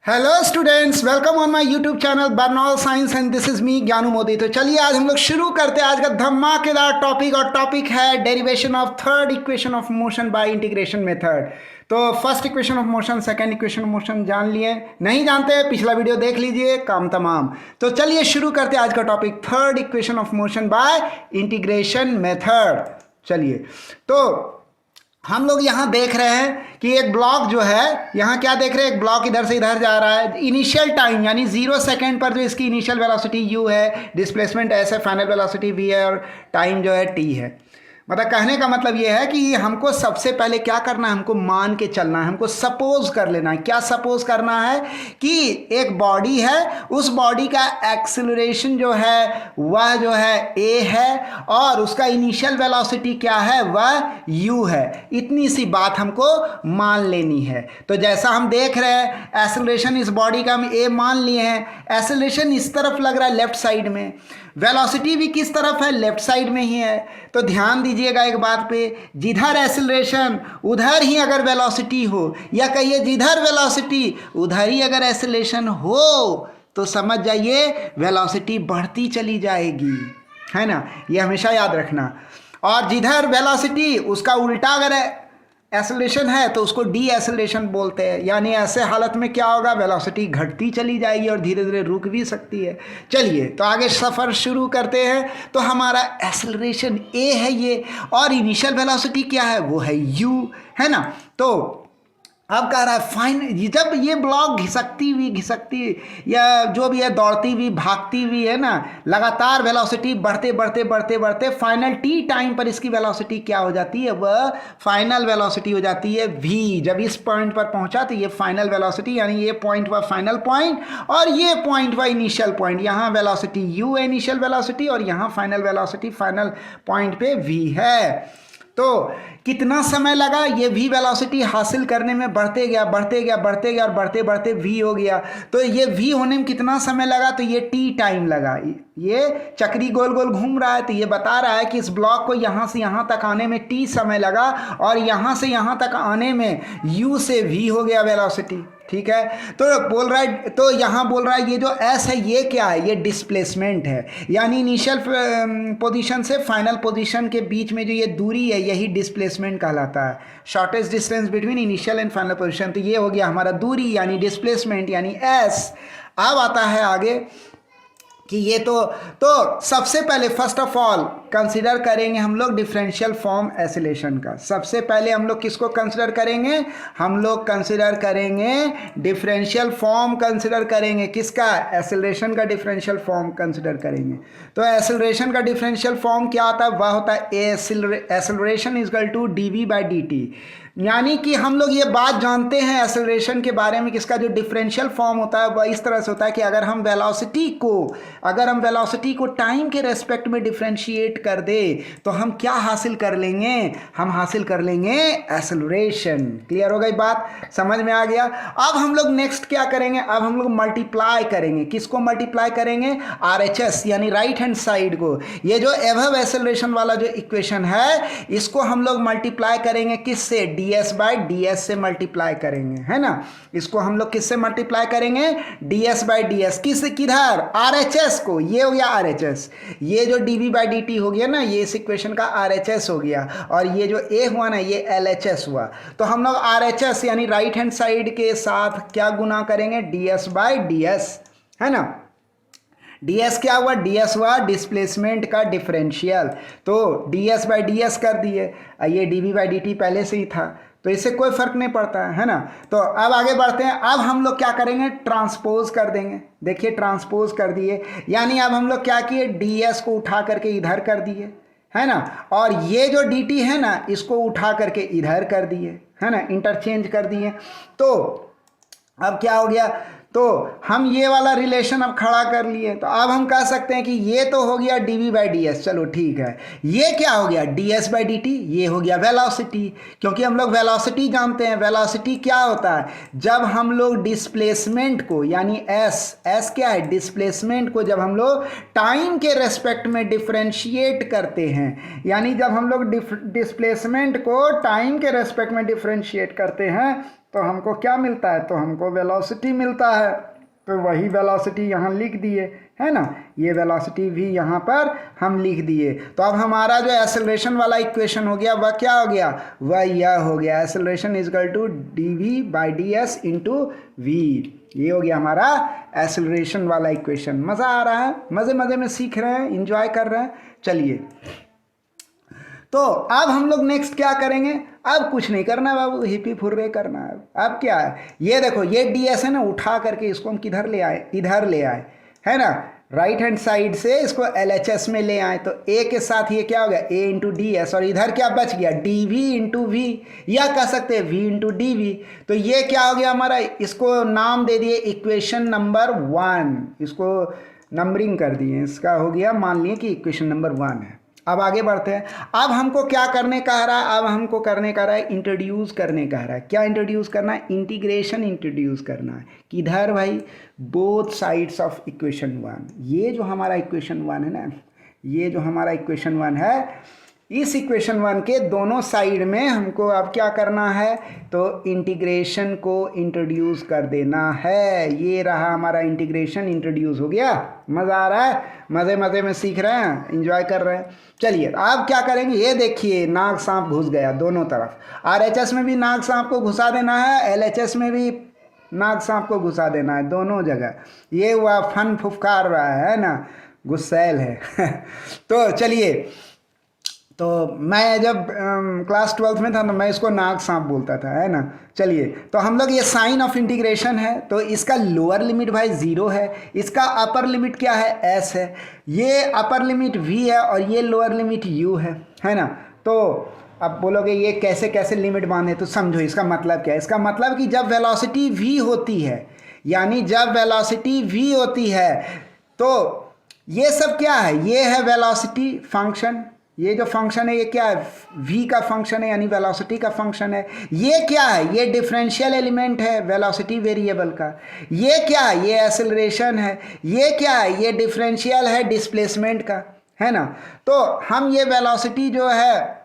Hello students, welcome on my YouTube channel Burnol science and this is me Gyanu Modi. तो चलिए आज हम लोग शुरू करते हैं आज का धमाकेदार टॉपिक, और टॉपिक है derivation of third equation of motion by integration method. तो first equation of motion, second equation of motion जान लिए, नहीं जानते पिछला वीडियो देख लीजिए, काम तमाम। तो चलिए शुरू करते हैं आज का topic, third equation of motion by integration method. चलिए तो हम लोग यहाँ देख रहे हैं कि एक ब्लॉक जो है, यहाँ क्या देख रहे हैं, एक ब्लॉक इधर से इधर जा रहा है। इनिशियल टाइम यानी 0 सेकेंड पर जो इसकी इनिशियल वेलोसिटी u है, डिस्प्लेसमेंट s है, फाइनल वेलोसिटी v है, और टाइम जो है t है। मतलब कहने का मतलब ये है कि हमको सबसे पहले क्या करना है, हमको मान के चलना है, हमको सपोज कर लेना है। क्या सपोज करना है कि एक बॉडी है, उस बॉडी का एक्सेलरेशन जो है वह जो है a है, और उसका इनिशियल वेलोसिटी क्या है, वह u है। इतनी सी बात हमको मान लेनी है। तो जैसा हम देख रहे हैं, एक्सेलरेशन इस बॉडी का हम a मान लिए हैं। एक्सेलरेशन इस तरफ लग रहा है लेफ्ट साइड में, वेलोसिटी भी किस तरफ है, लेफ्ट साइड में ही है। तो ध्यान दीजिएगा एक बात पे, जिधर एक्सेलरेशन उधर ही अगर वेलोसिटी हो, या कहिए जिधर वेलोसिटी उधर ही अगर एक्सेलरेशन हो, तो समझ जाइए वेलोसिटी बढ़ती चली जाएगी, है ना। ये हमेशा याद रखना। और जिधर वेलोसिटी उसका उल्टा अगर एक्सेलरेशन है तो उसको डी एक्सेलरेशन बोलते हैं। यानी ऐसे हालत में क्या होगा, वेलोसिटी घटती चली जाएगी और धीरे धीरे रुक भी सकती है। चलिए तो आगे सफ़र शुरू करते हैं। तो हमारा एक्सेलरेशन ए है ये, और इनिशियल वेलोसिटी क्या है, वो है यू, है ना। तो अब कह रहा है फाइन, जब ये ब्लॉक घिसकती या जो भी है, दौड़ती हुई भागती हुई है ना, लगातार वेलोसिटी बढ़ते फाइनल टी टाइम पर इसकी वेलोसिटी क्या हो जाती है, वह फाइनल वेलोसिटी हो जाती है v। जब इस पॉइंट पर पहुंचा तो ये फाइनल वेलोसिटी, यानी ये पॉइंट व फाइनल पॉइंट, और ये पॉइंट व इनिशियल पॉइंट। यहाँ वेलोसिटी u है इनिशियल वेलोसिटी, और यहाँ फाइनल वेलोसिटी फाइनल पॉइंट पे v है। तो कितना समय लगा ये v वेलोसिटी हासिल करने में, बढ़ते गया और बढ़ते v हो गया। तो ये v होने में कितना समय लगा, तो ये t टाइम लगा। ये चक्री गोल गोल घूम रहा है, तो ये बता रहा है कि इस ब्लॉक को यहाँ से यहाँ तक आने में t समय लगा, और यहाँ से यहाँ तक आने में u से v हो गया वेलोसिटी। ठीक है, तो बोल रहा है, तो यहाँ बोल रहा है ये जो s है ये क्या है, ये डिस्प्लेसमेंट है। यानी इनिशियल पोजीशन से फाइनल पोजीशन के बीच में जो ये दूरी है, यही डिस्प्लेसमेंट कहलाता है। Shortest distance between initial and final position. तो ये हो गया हमारा दूरी यानी डिस्प्लेसमेंट यानी s। अब आता है आगे कि ये तो सबसे पहले फर्स्ट ऑफ ऑल कंसिडर करेंगे हम लोग डिफरेंशियल फॉर्म एक्सेलरेशन का। सबसे पहले हम लोग किसको कंसिडर करेंगे, हम लोग कंसिडर करेंगे डिफरेंशियल फॉर्म, कंसिडर करेंगे किसका, एक्सेलरेशन का डिफरेंशियल फॉर्म कंसिडर करेंगे। तो एक्सेलरेशन का डिफरेंशियल फॉर्म क्या होता है, वह होता है acceleration is equal to d by d t. यानी कि हम लोग ये बात जानते हैं एक्सेलरेशन के बारे में, किसका जो डिफरेंशियल फॉर्म होता है वह इस तरह से होता है कि अगर हम वेलोसिटी को टाइम के रेस्पेक्ट में डिफरेंशिएट कर दे तो हम क्या हासिल कर लेंगे, हम हासिल कर लेंगे एक्सेलरेशन। क्लियर हो गई बात, समझ में आ गया। अब हम लोग नेक्स्ट क्या करेंगे, अब हम लोग मल्टीप्लाई करेंगे। किसको मल्टीप्लाई करेंगे, RHS यानी राइट हैंड साइड को। ये जो एबव एक्सेलरेशन वाला जो इक्वेशन है, इसको हम लोग मल्टीप्लाई करेंगे किससे, ds बाई ds से मल्टीप्लाई करेंगे, है ना। इसको हम लोग किससे मल्टीप्लाई करेंगे, ds बाई ds। किधर, RHS को, ये हो गया RHS। ये जो dv बाई dt हो गया ना, ये इस इक्वेशन का RHS हो गया, और ये जो a हुआ ना, ये LHS हुआ। तो हम लोग RHS यानी राइट हैंड साइड के साथ क्या गुना करेंगे, ds बाई ds, है ना। ds क्या हुआ, ds हुआ डिस्प्लेसमेंट का डिफरेंशियल। तो ds बाई ds कर दिए, ये dv बाई dt पहले से ही था, तो इससे कोई फर्क नहीं पड़ता है ना। तो अब आगे बढ़ते हैं। अब हम लोग क्या करेंगे, ट्रांसपोज कर देंगे। देखिए ट्रांसपोज कर दिए, यानी अब हम लोग क्या किए, ds को उठा करके इधर कर दिए, है ना, और ये जो dt है ना, इसको उठा करके इधर कर दिए, है ना, इंटरचेंज कर दिए। तो अब क्या हो गया, तो हम ये वाला रिलेशन अब खड़ा कर लिए। तो अब हम कह सकते हैं कि ये तो हो गया dv बाई ds, चलो ठीक है। ये क्या हो गया, ds बाई dt, ये हो गया वेलोसिटी। क्योंकि हम लोग वेलोसिटी जानते हैं, वेलोसिटी क्या होता है, जब हम लोग डिस्प्लेसमेंट को, यानी s क्या है, डिस्प्लेसमेंट को जब हम लोग टाइम के रेस्पेक्ट में डिफ्रेंशिएट करते हैं, यानी जब हम लोग डिस्प्लेसमेंट को टाइम के रेस्पेक्ट में डिफ्रेंशिएट करते हैं, तो हमको क्या मिलता है, तो हमको वेलोसिटी मिलता है। तो वही वेलोसिटी यहाँ लिख दिए, है ना, ये वेलोसिटी भी यहाँ पर हम लिख दिए। तो अब हमारा जो एक्सेलरेशन वाला इक्वेशन हो गया वह क्या हो गया, वह यह हो गया, acceleration is equal to dv/ds into v. ये हो गया हमारा एक्सेलरेशन वाला इक्वेशन। मज़ा आ रहा है, मज़े मज़े में सीख रहे हैं, इंजॉय कर रहे हैं। चलिए, तो अब हम लोग नेक्स्ट क्या करेंगे, अब कुछ नहीं करना है बाबू, हिपी फुर्रे करना है। अब क्या है, ये देखो ये ds है ना, उठा करके इसको हम किधर ले आए, इधर ले आए, है ना, राइट हैंड साइड से इसको LHS में ले आए। तो a के साथ ये क्या हो गया, a इंटू ds, और इधर क्या बच गया, dv इंटू वी, या कह सकते हैं v इंटू dv। तो ये क्या हो गया हमारा, इसको नाम दे दिए इक्वेशन नंबर 1, इसको नंबरिंग कर दिए, इसका हो गया, मान लिए कि इक्वेशन नंबर 1 है। अब आगे बढ़ते हैं। अब हमको क्या करने कह रहा है, अब हमको करने कह रहा है इंट्रोड्यूस करने कह रहा है। क्या इंट्रोड्यूस करना है, इंटीग्रेशन इंट्रोड्यूस करना है। किधर भाई, बोथ साइड्स ऑफ इक्वेशन 1। ये जो हमारा इक्वेशन 1 है ना, ये जो हमारा इक्वेशन 1 है, इस इक्वेशन 1 के दोनों साइड में हमको अब क्या करना है, तो इंटीग्रेशन को इंट्रोड्यूस कर देना है। ये रहा हमारा इंटीग्रेशन इंट्रोड्यूस हो गया। मज़ा आ रहा है, मज़े मज़े में सीख रहे हैं, इंजॉय कर रहे हैं। चलिए अब क्या करेंगे, ये देखिए नाग सांप घुस गया दोनों तरफ। RHS में भी नाग सांप को घुसा देना है, LHS में भी नाग सांप को घुसा देना है, दोनों जगह। ये हुआ फन फुफकार रहा है ना, गुस्सैल है तो चलिए, तो मैं जब क्लास 12th में था तो मैं इसको नाग सांप बोलता था, है ना। चलिए, तो हम लोग, ये साइन ऑफ इंटीग्रेशन है, तो इसका लोअर लिमिट भाई 0 है, इसका अपर लिमिट क्या है, s है, ये अपर लिमिट v है और ये लोअर लिमिट u है ना। तो अब बोलोगे ये कैसे कैसे लिमिट बांधे, तो समझो इसका मतलब क्या है। इसका मतलब कि जब वेलोसिटी v होती है, यानी जब वेलोसिटी v होती है, तो ये सब क्या है, ये है वेलोसिटी फंक्शन। ये जो फंक्शन है ये क्या है, v का फंक्शन है, यानी वेलोसिटी का फंक्शन है। ये क्या है, ये डिफरेंशियल एलिमेंट है वेलोसिटी वेरिएबल का। ये क्या है, ये एक्सेलरेशन है। ये क्या है, ये डिफरेंशियल है डिस्प्लेसमेंट का, है ना। तो हम ये वेलोसिटी जो है,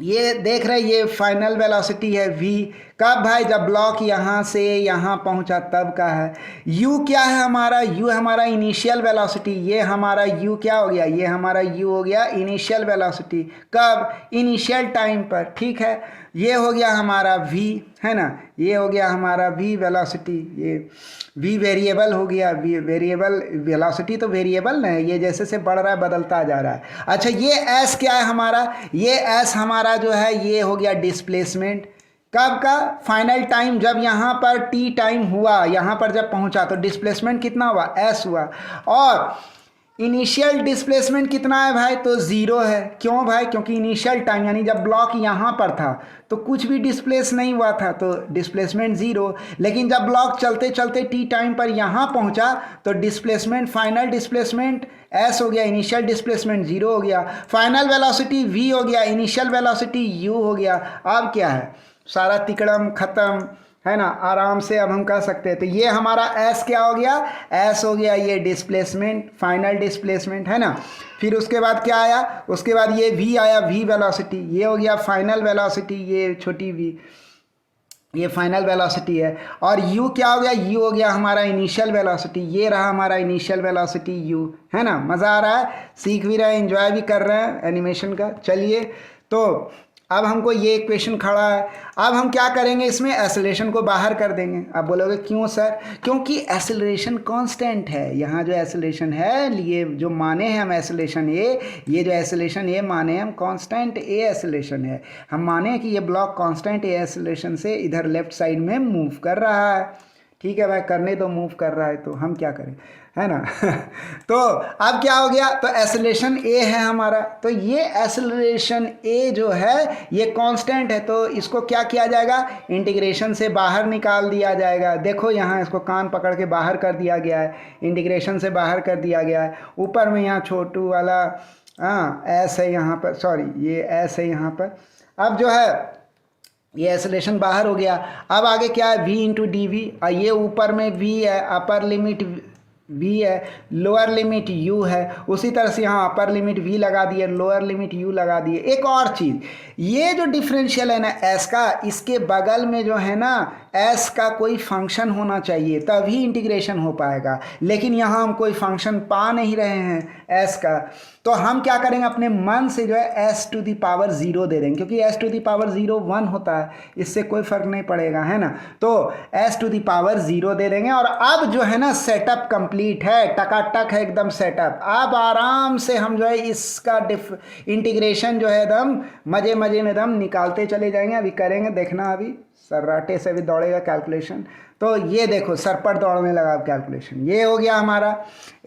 ये देख रहे हैं, ये फाइनल वेलोसिटी है v। कब भाई, जब ब्लॉक यहाँ से यहाँ पहुँचा तब का है। u क्या है हमारा, u हमारा इनिशियल वेलोसिटी। ये हमारा u क्या हो गया, ये हमारा u हो गया इनिशियल वेलोसिटी। कब, इनिशियल टाइम पर, ठीक है। ये हो गया हमारा v, है ना, ये हो गया हमारा v वेलोसिटी। ये v वेरिएबल हो गया, v वेरिएबल, वेलोसिटी तो वेरिएबल ना है, ये जैसे से बढ़ रहा है बदलता जा रहा है। अच्छा, ये s क्या है हमारा, ये s हमारा जो है ये हो गया डिस्प्लेसमेंट। कब का, फाइनल टाइम, जब यहाँ पर t टाइम हुआ, यहाँ पर जब पहुँचा तो डिस्प्लेसमेंट कितना हुआ, s हुआ। और इनिशियल डिस्प्लेसमेंट कितना है भाई, तो 0 है। क्यों भाई, क्योंकि इनिशियल टाइम यानी जब ब्लॉक यहाँ पर था तो कुछ भी डिस्प्लेस नहीं हुआ था, तो डिस्प्लेसमेंट 0। लेकिन जब ब्लॉक चलते चलते टी टाइम पर यहाँ पहुँचा तो डिस्प्लेसमेंट, फाइनल डिस्प्लेसमेंट s हो गया, इनिशियल डिस्प्लेसमेंट 0 हो गया, फाइनल वेलोसिटी v हो गया, इनिशियल वेलोसिटी u हो गया। अब क्या है, सारा तिकड़म खत्म, है ना, आराम से अब हम कह सकते हैं। तो ये हमारा s क्या हो गया, s हो गया ये डिस्प्लेसमेंट, फाइनल डिस्प्लेसमेंट, है ना। फिर उसके बाद क्या आया, उसके बाद ये v आया, v वेलोसिटी, ये हो गया फाइनल वेलोसिटी, ये छोटी v, ये फाइनल वेलोसिटी है। और u क्या हो गया, u हो गया हमारा इनिशियल वेलोसिटी, ये रहा हमारा इनिशियल वेलोसिटी u, है ना। मज़ा आ रहा है, सीख भी रहे हैं, एंजॉय भी कर रहे हैं एनिमेशन का। चलिए, तो अब हमको ये इक्वेशन खड़ा है। अब हम क्या करेंगे, इसमें एक्सेलरेशन को बाहर कर देंगे। अब बोलोगे क्यों सर, क्योंकि एक्सेलरेशन कांस्टेंट है। यहाँ जो एक्सेलरेशन है, ये जो माने हैं हम एक्सेलरेशन ये जो एक्सेलरेशन ये माने हम कांस्टेंट ए एक्सेलरेशन है। हम माने कि ये ब्लॉक कांस्टेंट ए एक्सेलरेशन से इधर लेफ्ट साइड में मूव कर रहा है। ठीक है भाई, करने तो मूव कर रहा है, तो हम क्या करें, है ना तो अब क्या हो गया, तो एक्सेलरेशन ए है हमारा। तो ये एक्सेलरेशन ए जो है ये कांस्टेंट है, तो इसको क्या किया जाएगा, इंटीग्रेशन से बाहर निकाल दिया जाएगा। देखो यहाँ इसको कान पकड़ के बाहर कर दिया गया है, इंटीग्रेशन से बाहर कर दिया गया है। ऊपर में यहाँ छोटू वाला एस है यहाँ पर, सॉरी ये एस है यहाँ पर। अब जो है ये एक्सेलरेशन बाहर हो गया। अब आगे क्या है, v इंटू डी वी, और ये ऊपर में v है, अपर लिमिट v है, लोअर लिमिट u है। उसी तरह से यहाँ अपर लिमिट v लगा दिए, लोअर लिमिट u लगा दिए। एक और चीज़, ये जो डिफरेंशियल है ना s का, इसके बगल में जो है ना एस का कोई फंक्शन होना चाहिए तभी इंटीग्रेशन हो पाएगा, लेकिन यहाँ हम कोई फंक्शन पा नहीं रहे हैं एस का, तो हम क्या करेंगे अपने मन से जो है एस टू दी पावर 0 दे देंगे, क्योंकि एस टू दी पावर 0 1 होता है, इससे कोई फर्क नहीं पड़ेगा, है ना। तो एस टू दी पावर 0 दे देंगे और अब जो है ना सेटअप कंप्लीट है, टकाटक है एकदम सेटअप। अब आराम से हम जो है इसका इंटीग्रेशन जो है एकदम मजे मजे में एकदम निकालते चले जाएंगे। अभी करेंगे, देखना, अभी सर्राटे से भी दौड़ेगा कैलकुलेशन। तो ये देखो सरपट दौड़ने लगा अब कैलकुलेशन। ये हो गया हमारा,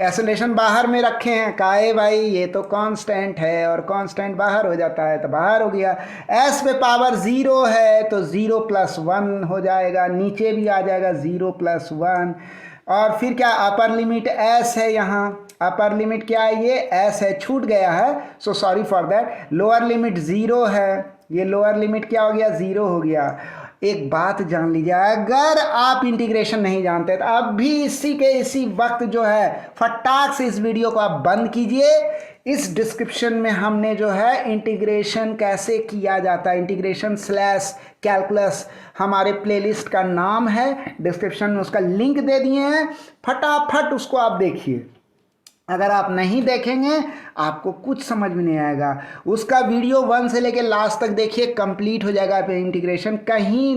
आइसोलेशन बाहर में रखे हैं, काहे भाई ये तो कांस्टेंट है और कांस्टेंट बाहर हो जाता है तो बाहर हो गया। एस पे पावर 0 है तो 0 + 1 हो जाएगा, नीचे भी आ जाएगा 0 + 1। और फिर क्या अपर लिमिट एस है, यहाँ अपर लिमिट क्या है, ये एस है, छूट गया है, so sorry for that. Lower limit 0 है, ये लोअर लिमिट क्या हो गया, 0 हो गया। एक बात जान लीजिए, अगर आप इंटीग्रेशन नहीं जानते तो अब भी इसी वक्त जो है फटाक से इस वीडियो को आप बंद कीजिए। इस डिस्क्रिप्शन में हमने जो है इंटीग्रेशन कैसे किया जाता है, इंटीग्रेशन / कैलकुलस हमारे प्लेलिस्ट का नाम है, डिस्क्रिप्शन में उसका लिंक दे दिए हैं, फटाफट उसको आप देखिए। अगर आप नहीं देखेंगे आपको कुछ समझ में नहीं आएगा। उसका वीडियो 1 से लेकर लास्ट तक देखिए, कंप्लीट हो जाएगा पे इंटीग्रेशन, कहीं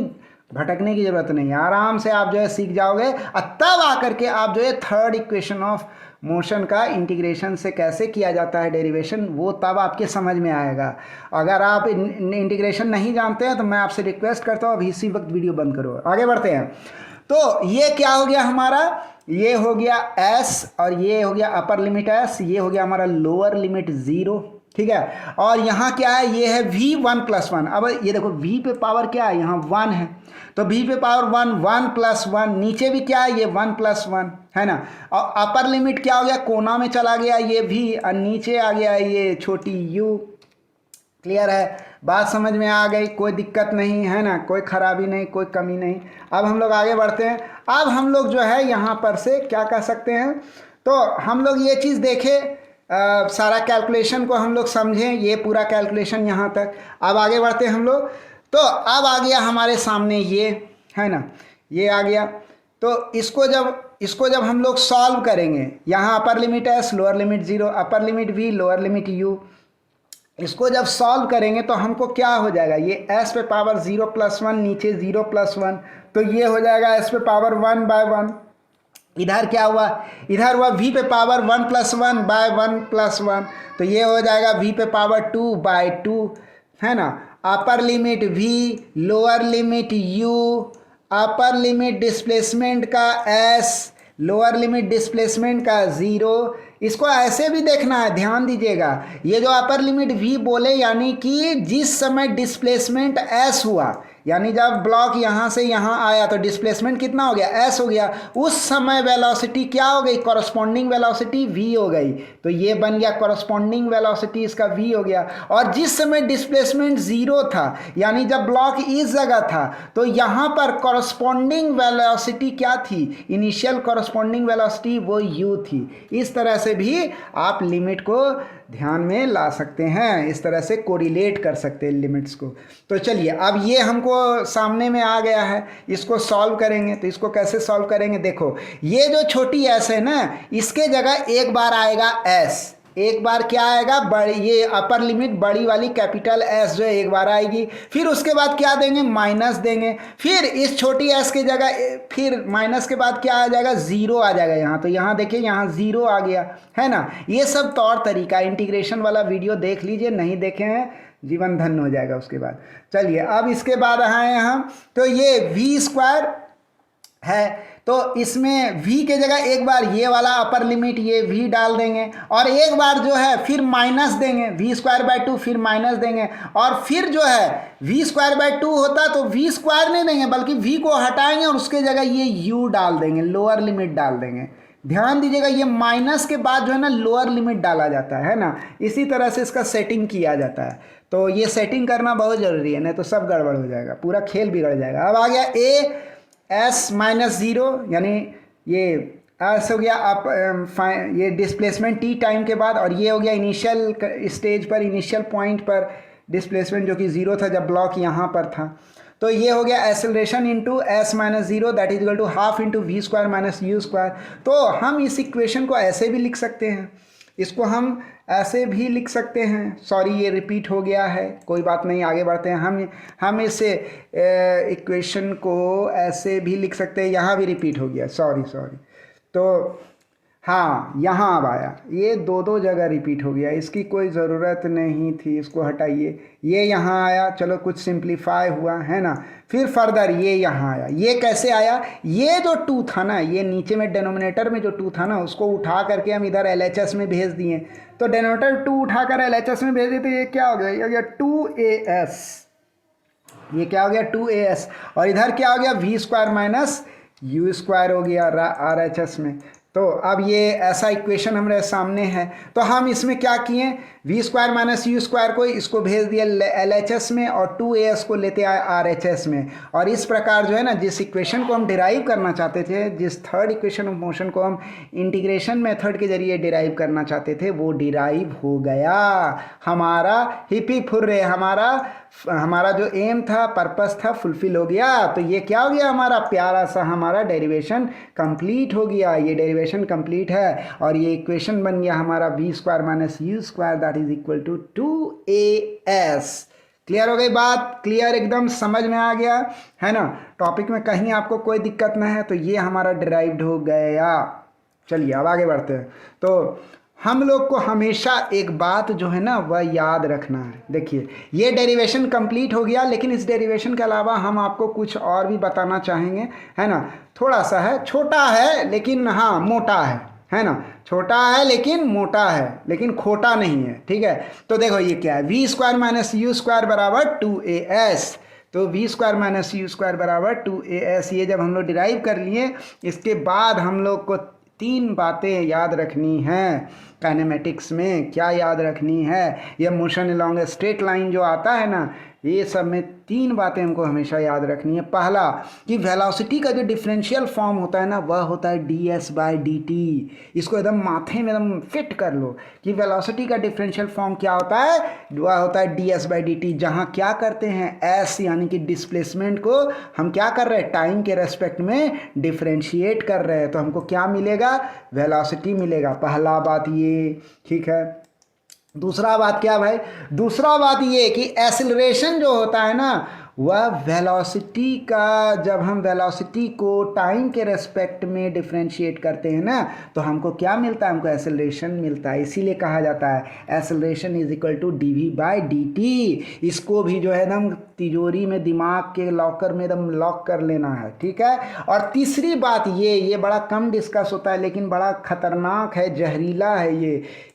भटकने की ज़रूरत नहीं है, आराम से आप जो है सीख जाओगे। और तब आकर के आप जो है थर्ड इक्वेशन ऑफ मोशन का इंटीग्रेशन से कैसे किया जाता है डेरिवेशन, वो तब आपके समझ में आएगा। अगर आप इंटीग्रेशन नहीं जानते हैं तो मैं आपसे रिक्वेस्ट करता हूँ अभी इसी वक्त वीडियो बंद करो। आगे बढ़ते हैं। तो ये क्या हो गया हमारा, ये हो गया एस और ये हो गया अपर लिमिट एस, ये हो गया हमारा लोअर लिमिट 0, ठीक है। और यहाँ क्या है, ये है v 1 + 1। अब ये देखो v पे पावर क्या है, यहाँ 1 है, तो v पे पावर 1 1 + 1, नीचे भी क्या है, ये 1 + 1 है ना। और अपर लिमिट क्या हो गया, कोना में चला गया ये v, और नीचे आ गया ये छोटी u। क्लियर है, बात समझ में आ गई, कोई दिक्कत नहीं है ना, कोई खराबी नहीं, कोई कमी नहीं। अब हम लोग आगे बढ़ते हैं। अब हम लोग जो है यहाँ पर से क्या कर सकते हैं, तो हम लोग ये चीज़ देखें, सारा कैलकुलेशन को हम लोग समझें, ये पूरा कैलकुलेशन यहाँ तक। अब आगे बढ़ते हैं हम लोग। तो अब आ गया हमारे सामने ये, है ना, ये आ गया। तो इसको जब हम लोग सॉल्व करेंगे, यहाँ upper limit S, lower limit 0, upper limit v, lower limit u, इसको जब सॉल्व करेंगे तो हमको क्या हो जाएगा, ये s पे पावर 0 + 1, नीचे 0 + 1, तो ये हो जाएगा s पे पावर 1/1। इधर क्या हुआ, इधर हुआ v पे पावर 1 + 1/1 + 1, तो ये हो जाएगा v पे पावर 2/2, है ना। Upper limit v, lower limit u, upper limit displacement का s, लोअर लिमिट डिस्प्लेसमेंट का 0। इसको ऐसे भी देखना है, ध्यान दीजिएगा, ये जो अपर लिमिट v बोले यानी कि जिस समय डिस्प्लेसमेंट s हुआ, यानी जब ब्लॉक यहाँ से यहाँ आया तो डिस्प्लेसमेंट कितना हो गया, s हो गया, उस समय वेलोसिटी क्या हो गई, कॉरस्पॉन्डिंग वेलोसिटी v हो गई, तो ये बन गया कॉरस्पॉन्डिंग वेलोसिटी, इसका v हो गया। और जिस समय डिस्प्लेसमेंट 0 था, यानी जब ब्लॉक इस जगह था, तो यहाँ पर कॉरस्पॉन्डिंग वेलोसिटी क्या थी, इनिशियल कॉरस्पॉन्डिंग वेलोसिटी वो u थी। इस तरह से भी आप लिमिट को ध्यान में ला सकते हैं, इस तरह से कोरिलेट कर सकते हैं लिमिट्स को। तो चलिए, अब ये हमको सामने में आ गया है, इसको सॉल्व करेंगे। तो इसको कैसे सॉल्व करेंगे, देखो ये जो छोटी s है ना, इसके जगह एक बार आएगा s, एक बार क्या आएगा, बड़ी, ये अपर लिमिट बड़ी वाली कैपिटल S जो है एक बार आएगी, फिर उसके बाद क्या देंगे, माइनस देंगे, फिर इस छोटी s की जगह फिर माइनस के बाद क्या आ जाएगा, 0 आ जाएगा यहाँ। तो यहाँ देखिए, यहाँ 0 आ गया, है ना। ये सब तौर तरीका, इंटीग्रेशन वाला वीडियो देख लीजिए, नहीं देखे हैं जीवन धन्य हो जाएगा उसके बाद। चलिए, अब इसके बाद आए हम, तो ये v² है, तो इसमें v के जगह एक बार ये वाला अपर लिमिट ये v डाल देंगे, और एक बार जो है फिर माइनस देंगे, v²/2, फिर माइनस देंगे, और फिर जो है v²/2 होता तो v² नहीं देंगे बल्कि v को हटाएंगे और उसके जगह ये u डाल देंगे, लोअर लिमिट डाल देंगे। ध्यान दीजिएगा, ये माइनस के बाद जो है ना लोअर लिमिट डाला जाता है ना, इसी तरह से इसका सेटिंग किया जाता है। तो ये सेटिंग करना बहुत ज़रूरी है, नहीं तो सब गड़बड़ हो जाएगा, पूरा खेल बिगड़ जाएगा। अब आ गया a s-0, यानी ये s हो गया आप ये डिस्प्लेसमेंट t टाइम के बाद, और ये हो गया इनिशियल स्टेज पर, इनिशियल पॉइंट पर डिस्प्लेसमेंट जो कि 0 था जब ब्लॉक यहाँ पर था। तो ये हो गया acceleration into s minus zero that is equal to half into v square minus u square. तो हम इस इक्वेशन को ऐसे भी लिख सकते हैं, इसको हम ऐसे भी लिख सकते हैं। सॉरी ये रिपीट हो गया है, कोई बात नहीं, आगे बढ़ते हैं। हम इस इक्वेशन को ऐसे भी लिख सकते हैं, यहाँ भी रिपीट हो गया, सॉरी। तो हाँ यहाँ अब आया, ये दो जगह रिपीट हो गया, इसकी कोई ज़रूरत नहीं थी, इसको हटाइए। ये यहाँ आया, चलो कुछ सिंप्लीफाई हुआ है ना। फिर फर्दर ये यहाँ आया, ये कैसे आया, ये जो 2 था ना, ये नीचे में डिनोमिनेटर में जो 2 था ना, उसको उठा करके हम इधर LHS में भेज दिए। तो डिनोमिनेटर 2 उठा कर LHS में भेज दिए, तो ये क्या हो गया, ये हो गया 2AS। ये क्या हो गया 2AS, और इधर क्या हो गया v square minus u square हो गया RHS में। तो अब ये ऐसा इक्वेशन हमारे सामने है। तो हम इसमें क्या किए, v square minus u square को इसको भेज दिया LHS में और 2AS को लेते आए RHS में। और इस प्रकार जो है ना, जिस इक्वेशन को हम डिराइव करना चाहते थे, जिस थर्ड इक्वेशन ऑफ मोशन को हम इंटीग्रेशन मेथड के जरिए डिराइव करना चाहते थे, वो डिराइव हो गया। हमारा हिपी फुर्रे, हमारा जो एम था, पर्पस था, फुलफिल हो गया। तो ये क्या हो गया, हमारा प्यारा सा हमारा डेरिवेशन कंप्लीट हो गया। ये डेरिवेशन कंप्लीट है और ये इक्वेशन बन गया हमारा v square minus u square that is equal to 2AS। Clear हो गई बात, क्लियर एकदम समझ में आ गया है ना। टॉपिक में कहीं आपको कोई दिक्कत ना है, तो ये हमारा डिराइव्ड हो गया। चलिए अब आगे बढ़ते हैं। तो हम लोग को हमेशा एक बात जो है ना वह याद रखना है। देखिए ये डेरिवेशन कंप्लीट हो गया, लेकिन इस डेरिवेशन के अलावा हम आपको कुछ और भी बताना चाहेंगे, है ना। थोड़ा सा है, छोटा है लेकिन हाँ मोटा है ना। छोटा है लेकिन मोटा है, लेकिन खोटा नहीं है, ठीक है। तो देखो ये क्या है, v square minus u square बराबर 2AS। तो v square minus u square बराबर 2AS। ये जब हम लोग डिराइव कर लिए, इसके बाद हम लोग को 3 बातें याद रखनी हैं। काइनेमेटिक्स में क्या याद रखनी है, ये motion along a straight line जो आता है ना, ये सब में 3 बातें हमको हमेशा याद रखनी है। पहला कि वेलोसिटी का जो डिफरेंशियल फॉर्म होता है ना, वह होता है ds/dt। इसको एकदम माथे में एकदम फिट कर लो कि वेलोसिटी का डिफरेंशियल फॉर्म क्या होता है, वह होता है ds/dt। जहाँ क्या करते हैं, s यानी कि डिस्प्लेसमेंट को हम क्या कर रहे हैं, टाइम के रेस्पेक्ट में डिफरेंशिएट कर रहे हैं, तो हमको क्या मिलेगा, वेलोसिटी मिलेगा। पहला बात ये, ठीक है। दूसरा बात क्या भाई, दूसरा बात ये कि एक्सेलरेशन जो होता है ना, वह वेलोसिटी का, जब हम वेलोसिटी को टाइम के रेस्पेक्ट में डिफरेंशिएट करते हैं ना, तो हमको क्या मिलता है, हमको एक्सेलरेशन मिलता है। इसीलिए कहा जाता है acceleration is equal to dv/dt। इसको भी जो है एकदम तिजोरी में, दिमाग के लॉकर में एकदम लॉक कर लेना है, ठीक है। और तीसरी बात ये बड़ा कम डिस्कस होता है, लेकिन बड़ा खतरनाक है, जहरीला है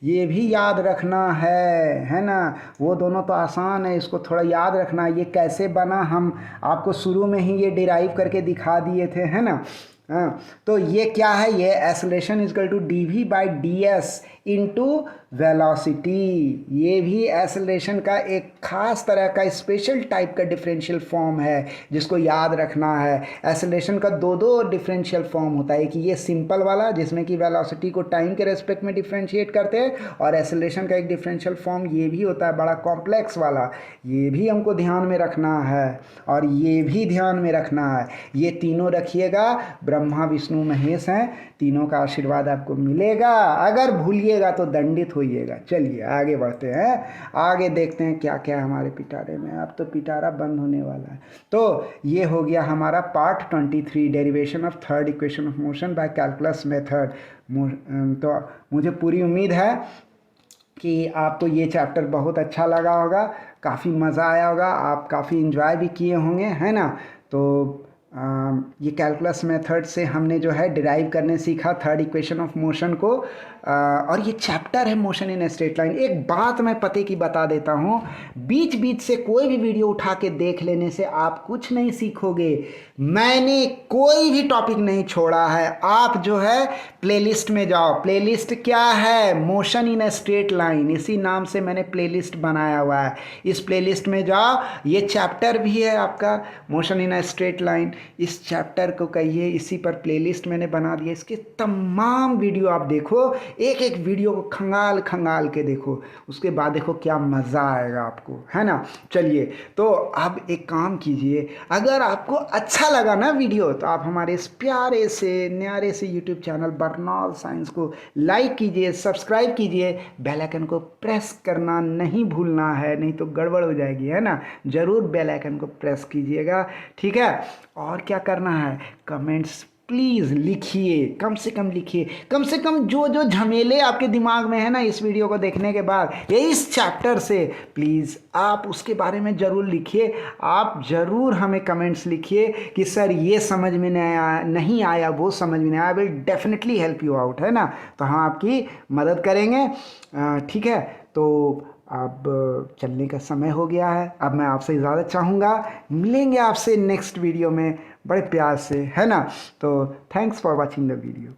ये भी याद रखना है ना। वो दोनों तो आसान है, इसको थोड़ा याद रखना। ये कैसे बना हम आपको शुरू में ही ये डिराइव करके दिखा दिए थे, है ना। हाँ, तो ये क्या है, ये acceleration is equal to dv/ds into velocity. ये भी एक्सेलरेशन का एक खास तरह का स्पेशल टाइप का डिफरेंशियल फॉर्म है, जिसको याद रखना है। एक्सेलरेशन का दो डिफरेंशियल फॉर्म होता है, कि ये सिंपल वाला जिसमें कि वेलोसिटी को टाइम के रेस्पेक्ट में डिफरेंशिएट करते हैं, और एक्सेलरेशन का एक डिफरेंशियल फॉर्म ये भी होता है बड़ा कॉम्प्लेक्स वाला। ये भी हमको ध्यान में रखना है और ये भी ध्यान में रखना है। ये तीनों रखिएगा, ब्रह्मा विष्णु महेश हैं, तीनों का आशीर्वाद आपको मिलेगा। अगर भूलिएगा तो दंडित होइएगा। चलिए आगे बढ़ते हैं, आगे देखते हैं क्या क्या हमारे पिटारे में। अब तो पिटारा बंद होने वाला है। तो ये हो गया हमारा part 23, derivation of third equation of motion by calculus method. तो मुझे पूरी उम्मीद है कि आपको ये चैप्टर बहुत अच्छा लगा होगा, काफ़ी मज़ा आया होगा, आप काफ़ी इन्जॉय भी किए होंगे, है ना। तो ये कैलकुलस मेथड से हमने जो है डिराइव करने सीखा थर्ड इक्वेशन ऑफ मोशन को, और ये चैप्टर है motion in a straight line. एक बात मैं पते की बता देता हूँ, बीच बीच से कोई भी वीडियो उठा के देख लेने से आप कुछ नहीं सीखोगे। मैंने कोई भी टॉपिक नहीं छोड़ा है। आप जो है प्लेलिस्ट में जाओ। प्लेलिस्ट क्या है, motion in a straight line, इसी नाम से मैंने प्लेलिस्ट बनाया हुआ है। इस प्लेलिस्ट में जाओ, ये चैप्टर भी है आपका motion in a straight line. इस चैप्टर को कहिए, इसी पर प्लेलिस्ट मैंने बना दिया, इसके तमाम वीडियो आप देखो, एक एक वीडियो को खंगाल खंगाल के देखो, उसके बाद देखो क्या मज़ा आएगा आपको, है ना। चलिए, तो अब एक काम कीजिए, अगर आपको अच्छा लगा ना वीडियो तो आप हमारे इस प्यारे से न्यारे से यूट्यूब चैनल बर्नौल साइंस को लाइक कीजिए, सब्सक्राइब कीजिए, बेल आइकन को प्रेस करना नहीं भूलना है, नहीं तो गड़बड़ हो जाएगी, है ना। ज़रूर बेल आइकन को प्रेस कीजिएगा, ठीक है। और क्या करना है, कमेंट्स प्लीज़ लिखिए, कम से कम लिखिए, कम से कम जो जो झमेले आपके दिमाग में है ना इस वीडियो को देखने के बाद या इस चैप्टर से, प्लीज़ आप उसके बारे में ज़रूर लिखिए। आप ज़रूर हमें कमेंट्स लिखिए कि सर ये समझ में नहीं आया, वो समझ में नहीं आया, will definitely help you out, है ना। तो हम आपकी मदद करेंगे, ठीक है। तो अब चलने का समय हो गया है, अब मैं आपसे इजाज़त चाहूँगा, मिलेंगे आपसे नेक्स्ट वीडियो में बड़े प्यार से, है ना। तो thanks for watching the video.